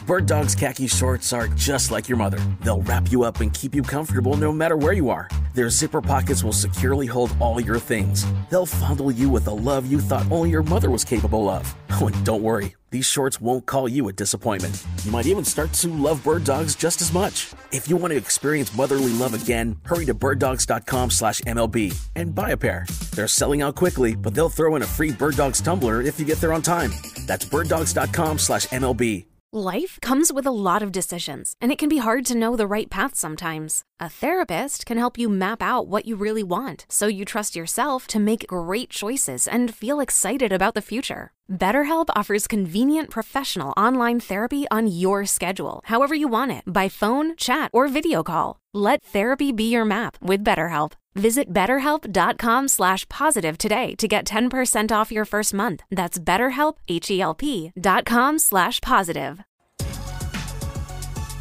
Bird Dog's khaki shorts are just like your mother. They'll wrap you up and keep you comfortable no matter where you are. Their zipper pockets will securely hold all your things. They'll fondle you with the love you thought only your mother was capable of. Oh, and don't worry, these shorts won't call you a disappointment. You might even start to love Bird Dogs just as much. If you want to experience motherly love again, hurry to birddogs.com/MLB and buy a pair. They're selling out quickly, but they'll throw in a free Bird Dogs tumbler if you get there on time. That's birddogs.com/MLB. Life comes with a lot of decisions, and it can be hard to know the right path sometimes. A therapist can help you map out what you really want, so you trust yourself to make great choices and feel excited about the future. BetterHelp offers convenient professional online therapy on your schedule, however you want it, by phone, chat, or video call. Let therapy be your map with BetterHelp. Visit BetterHelp.com/positive today to get 10% off your first month. That's BetterHelp, HELP.com/positive.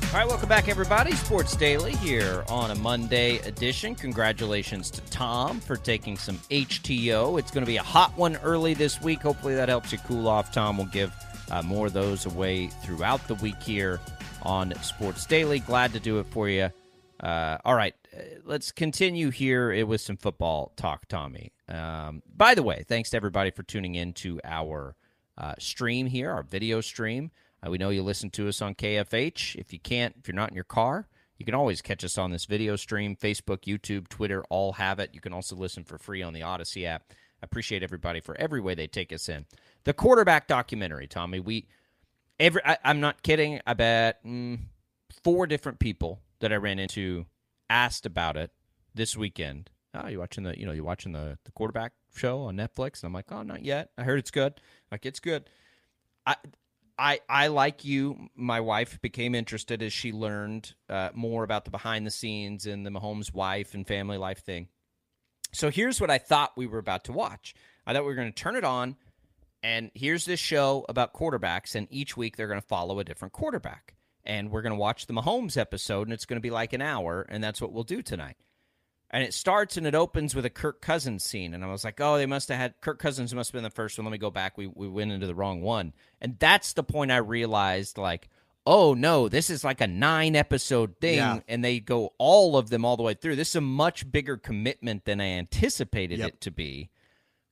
All right, welcome back, everybody. Sports Daily here on a Monday edition. Congratulations to Tom for taking some HTO. It's going to be a hot one early this week. Hopefully that helps you cool off. Tom will give more of those away throughout the week here on Sports Daily. Glad to do it for you. All right, let's continue here with some football talk, Tommy. By the way, thanks to everybody for tuning in to our stream here, our video stream. We know you listen to us on KFH. If you're not in your car, you can always catch us on this video stream. Facebook, YouTube, Twitter, all have it. You can also listen for free on the Odyssey app. I appreciate everybody for every way they take us in. The quarterback documentary, Tommy. I'm not kidding. I bet 4 different people that I ran into asked about it this weekend. Oh, you watching the quarterback show on Netflix? And I'm like, oh, not yet. I heard it's good. Like, it's good. I like you, my wife became interested as she learned more about the behind the scenes and the Mahomes wife and family life thing. So here's what I thought we were about to watch. I thought we were going to turn it on, and here's this show about quarterbacks, and each week they're going to follow a different quarterback. And we're going to watch the Mahomes episode, and it's going to be like an hour, and that's what we'll do tonight. And it starts and it opens with a Kirk Cousins scene. And I was like, oh, they must have had – Kirk Cousins must have been the first one. Let me go back. We went into the wrong one. And that's the point I realized, like, oh, no, this is like a 9-episode thing. Yeah. And they go all of them all the way through. This is a much bigger commitment than I anticipated it to be.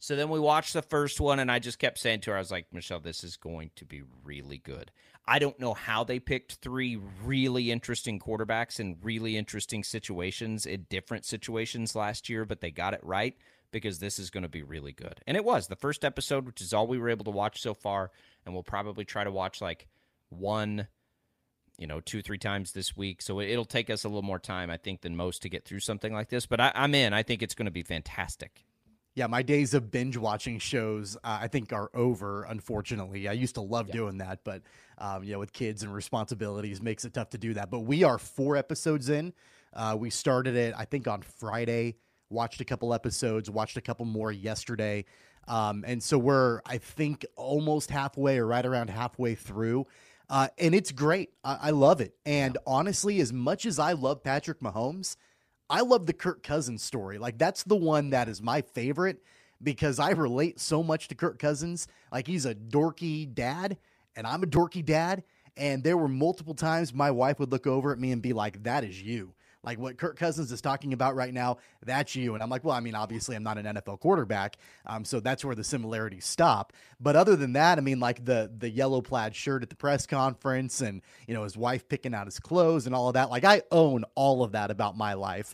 So then we watched the first one, and I just kept saying to her, I was like, Michelle, this is going to be really good. I don't know how they picked 3 really interesting quarterbacks in really interesting situations, in different situations last year, but they got it right because this is going to be really good. And it was. The first episode, which is all we were able to watch so far, and we'll probably try to watch like 2, 3 times this week. So it'll take us a little more time, I think, than most to get through something like this. But I'm in. I think it's going to be fantastic. Yeah, my days of binge watching shows, I think, are over, unfortunately. I used to love doing that, but with kids and responsibilities, makes it tough to do that. But we are 4 episodes in. We started it, I think, on Friday, watched a couple episodes, watched a couple more yesterday. And so we're, I think, almost halfway or right around halfway through. And it's great. I love it. And honestly, as much as I love Patrick Mahomes, I love the Kirk Cousins story. Like, that's the one that is my favorite because I relate so much to Kirk Cousins. Like, he's a dorky dad, and I'm a dorky dad. And there were multiple times my wife would look over at me and be like, that is you. Like, what Kirk Cousins is talking about right now, that's you. And I'm like, well, I mean, obviously I'm not an NFL quarterback, so that's where the similarities stop. But other than that, I mean, like the yellow plaid shirt at the press conference and, his wife picking out his clothes and all of that, like I own all of that about my life.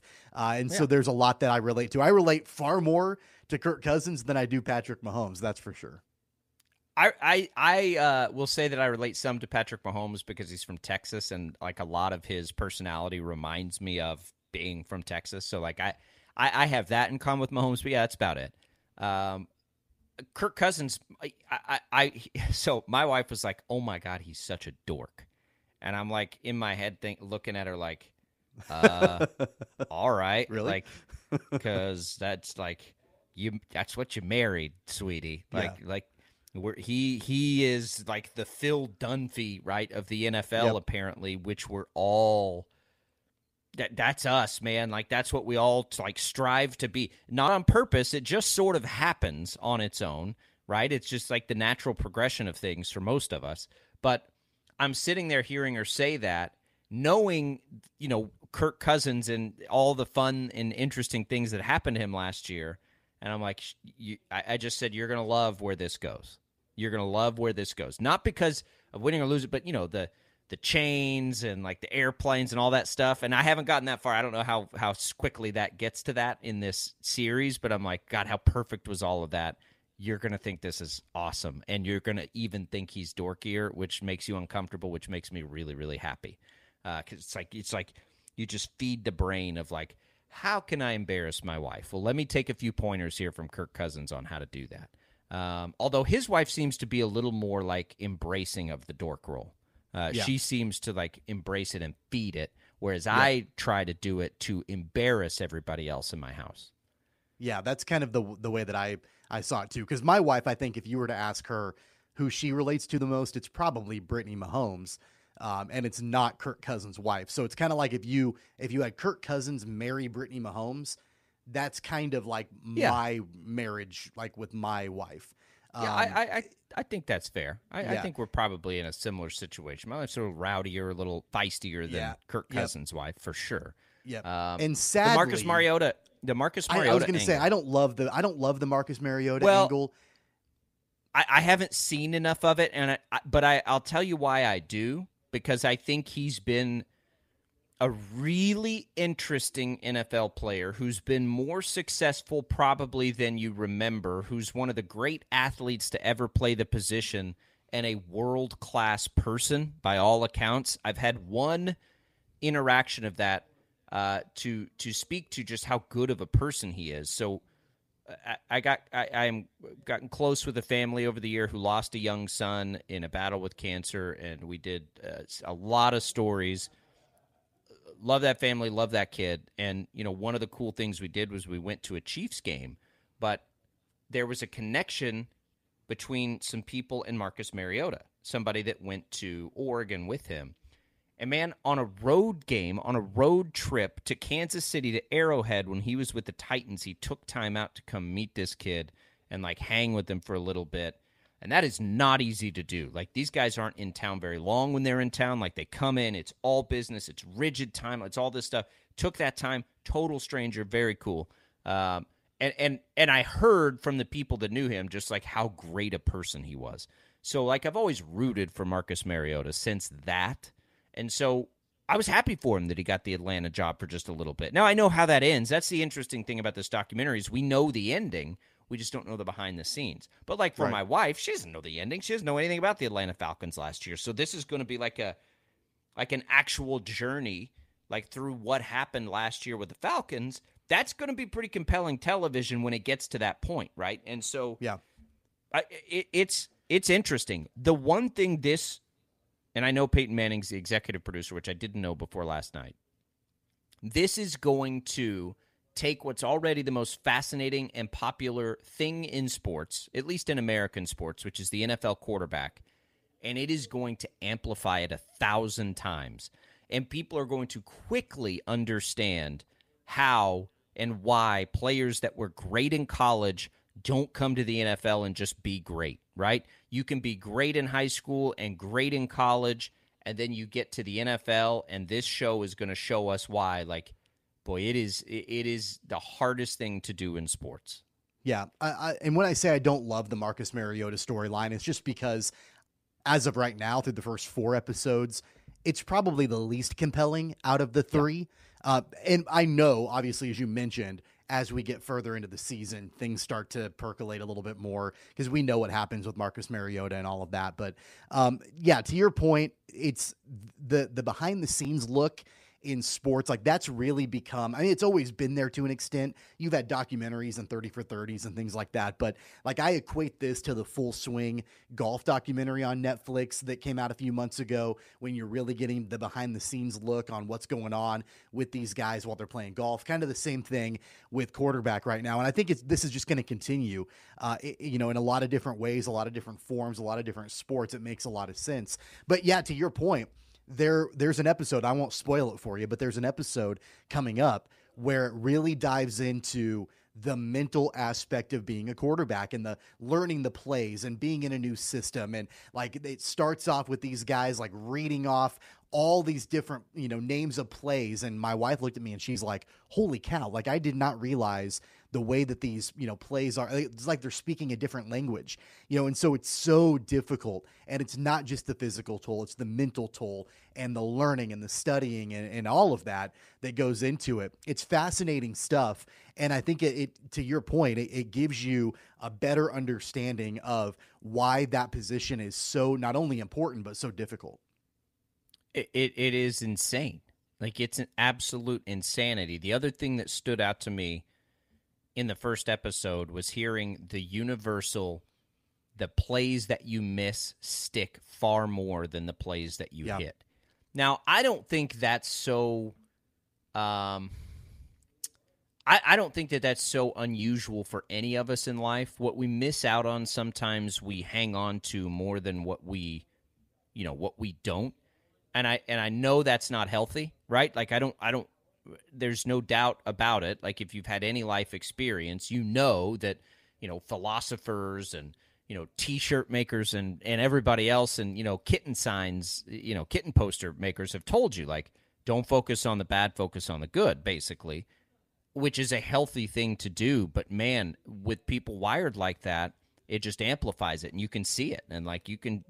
So there's a lot that I relate to. I relate far more to Kirk Cousins than I do Patrick Mahomes, that's for sure. I will say that I relate some to Patrick Mahomes because he's from Texas, and like a lot of his personality reminds me of being from Texas. So like I have that in common with Mahomes, but yeah, that's about it. Kirk Cousins, so my wife was like, "Oh my God, he's such a dork," and I'm like in my head looking at her like, "All right, really?" Like, because that's like that's what you married, sweetie. Like. He is like the Phil Dunphy, right, of the NFL, apparently, which we're all that's us, man. Like, that's what we all like strive to be. Not on purpose. It just sort of happens on its own, right? It's just like the natural progression of things for most of us. But I'm sitting there hearing her say that, knowing, Kirk Cousins and all the fun and interesting things that happened to him last year. And I'm like, I just said, you're going to love where this goes. You're going to love where this goes. Not because of winning or losing, but, the chains and like the airplanes and all that stuff. And I haven't gotten that far. I don't know how quickly that gets to that in this series, but I'm like, God, how perfect was all of that? You're going to think this is awesome. And you're going to even think he's dorkier, which makes you uncomfortable, which makes me really, really happy. 'Cause it's like you just feed the brain of like, how can I embarrass my wife? Well, let me take a few pointers here from Kirk Cousins on how to do that. Although his wife seems to be a little more like embracing of the dork role. She seems to like embrace it and feed it, whereas I try to do it to embarrass everybody else in my house. Yeah, that's kind of the way that I saw it too. Because my wife, I think if you were to ask her who she relates to the most, it's probably Brittany Mahomes, and it's not Kirk Cousins' wife. So it's kind of like if you had Kirk Cousins marry Brittany Mahomes, that's kind of like my marriage, like with my wife. I think that's fair. I think we're probably in a similar situation. My wife's sort of rowdier, a little feistier than Kirk Cousins' wife, for sure. Yeah, and sadly, the Marcus Mariota. I was going to say I don't love the Marcus Mariota angle. I haven't seen enough of it, but I'll tell you why I do, because I think he's been a really interesting NFL player who's been more successful probably than you remember, who's one of the great athletes to ever play the position and a world-class person by all accounts. I've had one interaction of that to speak to just how good of a person he is. So I'm gotten close with a family over the year who lost a young son in a battle with cancer, and we did a lot of stories. Love that family, love that kid. And, one of the cool things we did was we went to a Chiefs game, but there was a connection between some people and Marcus Mariota, somebody that went to Oregon with him. And, man, on a road game, on a road trip to Kansas City to Arrowhead when he was with the Titans, he took time out to come meet this kid and, like, hang with him for a little bit. And that is not easy to do. Like, these guys aren't in town very long when they're in town. Like, they come in, it's all business, it's rigid time, it's all this stuff. Took that time, total stranger, very cool. And I heard from the people that knew him just, like, how great a person he was. So, like, I've always rooted for Marcus Mariota since that. And so I was happy for him that he got the Atlanta job for just a little bit. Now, I know how that ends. That's the interesting thing about this documentary is we know the ending. We just don't know the behind the scenes. But like for my wife, she doesn't know the ending. She doesn't know anything about the Atlanta Falcons last year. So this is going to be like an actual journey, like through what happened last year with the Falcons. That's going to be pretty compelling television when it gets to that point, right? And so it's interesting. The one thing and I know Peyton Manning's the executive producer, which I didn't know before last night. This is going to take what's already the most fascinating and popular thing in sports, at least in American sports, which is the NFL quarterback, and it is going to amplify it 1,000 times. And people are going to quickly understand how and why players that were great in college don't come to the NFL and just be great, right? You can be great in high school and great in college, and then you get to the NFL, and this show is going to show us why, like, boy, it is the hardest thing to do in sports. Yeah, and when I say I don't love the Marcus Mariota storyline, it's just because as of right now, through the first 4 episodes, it's probably the least compelling out of the 3. Yeah. And I know, obviously, as you mentioned, as we get further into the season, things start to percolate a little bit more because we know what happens with Marcus Mariota and all of that. But to your point, it's the behind the scenes look in sports, like that's really become, I mean, it's always been there to an extent. You've had documentaries and 30 for 30s and things like that. But like I equate this to the Full Swing golf documentary on Netflix that came out a few months ago when you're really getting the behind the scenes look on what's going on with these guys while they're playing golf. Kind of the same thing with quarterback right now. And I think this is just going to continue, in a lot of different ways, a lot of different forms, a lot of different sports. It makes a lot of sense. But yeah, to your point, there's an episode, I won't spoil it for you, but there's an episode coming up where it really dives into the mental aspect of being a quarterback and the learning the plays and being in a new system. And like, it starts off with these guys like reading off all these different, names of plays. And my wife looked at me and she's like, holy cow. Like, I did not realize the way that these, plays are. It's like they're speaking a different language, and so it's so difficult. And it's not just the physical toll, it's the mental toll and the learning and the studying and all of that goes into it. It's fascinating stuff. And I think it to your point, it gives you a better understanding of why that position is so not only important, but so difficult. It is insane. Like, it's an absolute insanity. The other thing that stood out to me in the first episode was hearing the universal, the plays that you miss stick far more than the plays that you hit. Now, I don't think that's so I don't think that that's so unusual for any of us in life. What we miss out on sometimes we hang on to more than what we don't. And I know that's not healthy, right? Like, I don't there's no doubt about it. Like, if you've had any life experience, that, philosophers and, T-shirt makers and everybody else and, kitten signs, kitten poster makers have told you, like, don't focus on the bad, focus on the good, basically, which is a healthy thing to do. But, man, with people wired like that, it just amplifies it, and you can see it. And, like, you can,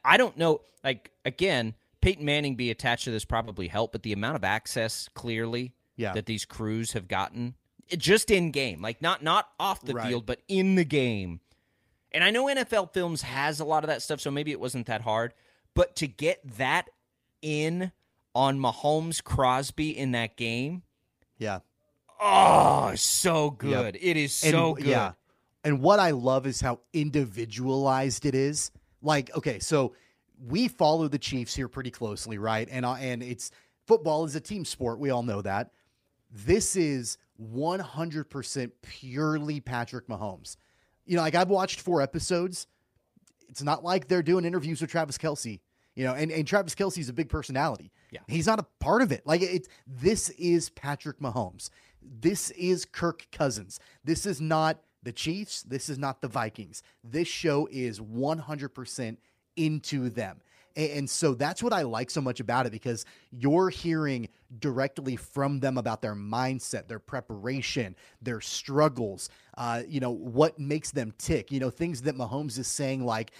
I don't know, like, again, Peyton Manning be attached to this probably helped, but the amount of access, clearly, that these crews have gotten, just in game, like not off the field, but in the game. And I know NFL Films has a lot of that stuff, so maybe it wasn't that hard. But to get that in on Mahomes Crosby in that game, so good. It is so good. Yeah. And what I love is how individualized it is. Like, okay, so we follow the Chiefs here pretty closely, right? And it's football is a team sport. We all know that. This is 100% purely Patrick Mahomes. Like, I've watched 4 episodes. It's not like they're doing interviews with Travis Kelce, and Travis Kelce's a big personality. Yeah. He's not a part of it. Like, this is Patrick Mahomes. This is Kirk Cousins. This is not the Chiefs. This is not the Vikings. This show is 100% into them. And so that's what I like so much about it, because you're hearing directly from them about their mindset, their preparation, their struggles, what makes them tick, things that Mahomes is saying, like,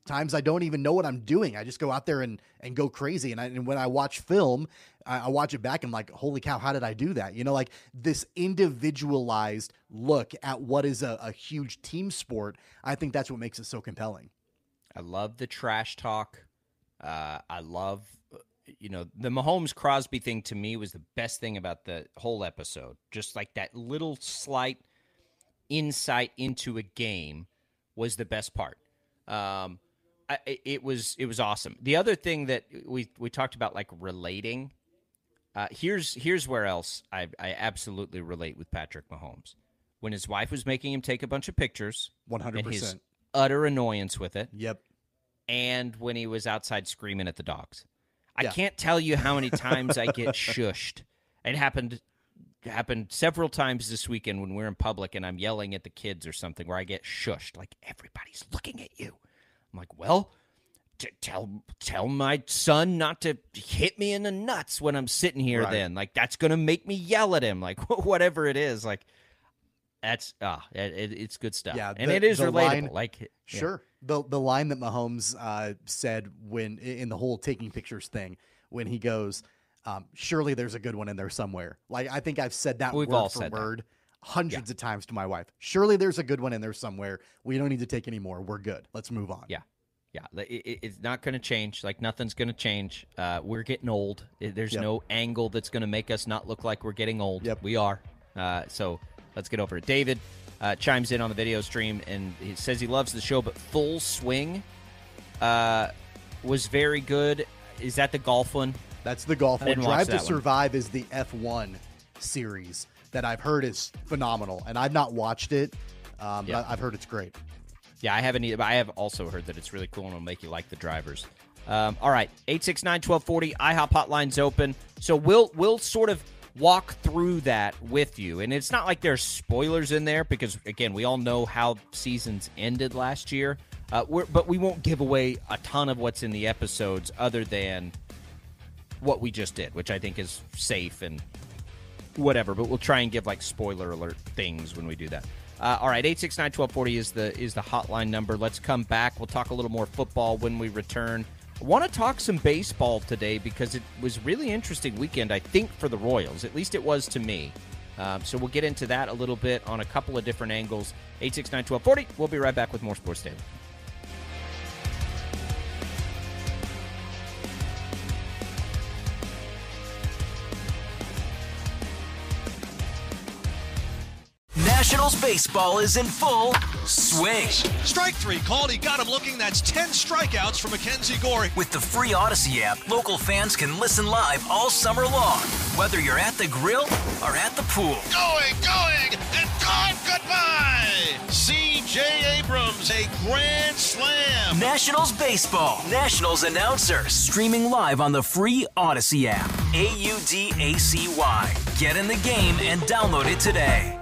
times I don't even know what I'm doing. I just go out there and go crazy. And when I watch film, I watch it back and I'm like, holy cow, how did I do that? Like, this individualized look at what is a huge team sport. I think that's what makes it so compelling. I love the trash talk. I love, the Mahomes Crosby thing to me was the best thing about the whole episode. Just like that little slight insight into a game was the best part. It was awesome. The other thing that we talked about, like, relating. Here's where else I absolutely relate with Patrick Mahomes. When his wife was making him take a bunch of pictures, 100%, and his utter annoyance with it. Yep. And when he was outside screaming at the dogs. I can't tell you how many times I get shushed. It happened several times this weekend when we're in public and I'm yelling at the kids or something, where I get shushed. Like, everybody's looking at you. I'm like, well, tell my son not to hit me in the nuts when I'm sitting here. Right. Then, like, that's going to make me yell at him. Like, whatever it is, like, that's it's good stuff. Yeah, and it is relatable. Like, sure. The line that Mahomes said when in the whole taking pictures thing, when he goes, surely there's a good one in there somewhere. Like, I think I've said that word for word hundreds of times to my wife. Surely there's a good one in there somewhere. We don't need to take any more. We're good. Let's move on. Yeah. It's not going to change. Like, nothing's going to change. We're getting old. There's no angle that's going to make us not look like we're getting old. Yep. We are. So let's get over it. David chimes in on the video stream, and he says he loves the show, but Full Swing was very good. Is that the golf one? That's the golf one. Drive to Survive is the F1 series that I've heard is phenomenal, and I've not watched it. But I've heard it's great. Yeah, I haven't either, but I have also heard that it's really cool and it'll make you like the drivers. All right, 869-1240, IHOP hotline's open. So we'll sort of walk through that with you. And it's not like there's spoilers in there because, again, we all know how seasons ended last year. But we won't give away a ton of what's in the episodes other than what we just did, which I think is safe and whatever. But we'll try and give like spoiler alert things when we do that. All right, 869-1240 is the hotline number. Let's come back. We'll talk a little more football when we return. I want to talk some baseball today because it was a really interesting weekend, I think, for the Royals. At least it was to me. So we'll get into that a little bit on a couple of different angles. 869-1240. We'll be right back with more Sports Daily. Nationals baseball is in full swing. Strike three called. He got him looking. That's 10 strikeouts for Mackenzie Gore. With the free Odyssey app, local fans can listen live all summer long, whether you're at the grill or at the pool. Going, and gone. Goodbye. C.J. Abrams, a grand slam. Nationals baseball. Nationals announcers streaming live on the free Odyssey app. AUDACY. Get in the game and download it today.